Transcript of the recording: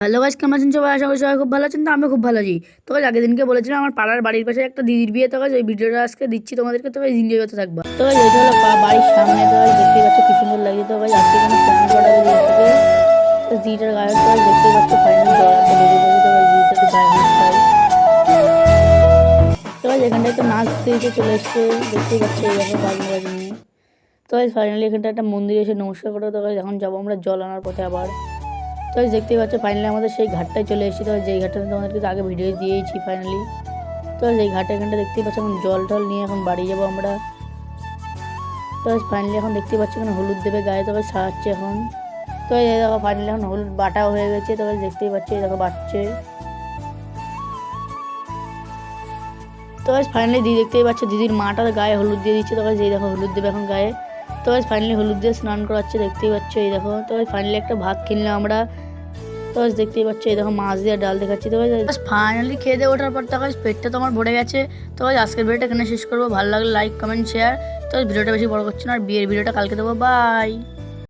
Hello guys, কেমন আছেন সবাই? আশা করি সবাই খুব ভালো আছেন। তো আমি খুব ভালো আছি। তো গাইস, আগের দিনকে বলেছিলাম আমার পাড়ার বাড়ির পাশে একটা দিদির বিয়ে। তো গাইস, ওই ভিডিওটা আজকে দিচ্ছি তোমাদেরকে। তো গাইস, এনজয় করতে থাকবা। তো গাইস, এটা হলো বাড়ির সামনে। তো গাইস, দেখতেই পাচ্ছ কি সুন্দর লাগছে। তো গাইস, আজকে এখানে স্নান করাবে দিদিটাকে। তো দিদিটার গায়ে তো গাইস দেখতেই পাচ্ছ ফাইনালি জল আনতে বেরিয়ে পড়েছে। তো গাইস, দিদিটাকে গায়ে হলুদ খাই। তো গাইস, এখানটায় তো নাচ দিতে চলে এসছে। দেখতেই পাচ্ছ এই দেখো বাজনা বাজনা নিয়ে। তো গাইস, ফাইনালি এখানটা একটা মন্দিরে এসে নমস্কার করে। তো গাইস, এখন যাবো আমরা জল আনার পথে আবার। তো দেখতেই পাচ্ছ ফাইনালি আমাদের সেই ঘাটটায় চলে এসেছি। তো যেই ঘাটটাতে তোমাদেরকে তো আগে ভিডিও দিয়েছি ফাইনালি। তো এই ঘাটে এখানটা দেখতেই পাচ্ছ এখন জল টল নিয়ে এখন বাড়ি যাবো আমরা। তো ফাইনালি এখন দেখতেই পাচ্ছ এখানে হলুদ দেবে গায়ে। তবে সারাচ্ছে এখন। তো এই দেখো ফাইনালি এখন হলুদ বাটাও হয়ে গেছে। তবে দেখতেই পাচ্ছ এই দেখো বাড়ছে। তো ফাইনালি দিদি দেখতেই পাচ্ছ দিদির মাটা গায়ে হলুদ দিয়ে দিচ্ছে। তো এই দেখো হলুদ দেবে এখন গায়ে। তো ফাইনালি হলুদ দিয়ে স্নান করাচ্ছে দেখতেই পাচ্ছ এই দেখো। তো ফাইনালি একটা ভাত কিনলাম আমরা। তো দেখতেই পাচ্ছ এই দেখো মাছ দিয়ে ডাল দেখাচ্ছি। তো ফাইনালি খেয়ে দিয়ে ওঠার পর তো পেটটা তো আমার ভরে গেছে। তো আজকের ভিডিওটা এখানে শেষ করবো। ভালো লাগলে লাইক কমেন্ট শেয়ার। তো ভিডিওটা বেশি বড় করছি না, আর বিয়ের ভিডিওটা কালকে দেবো। বাই।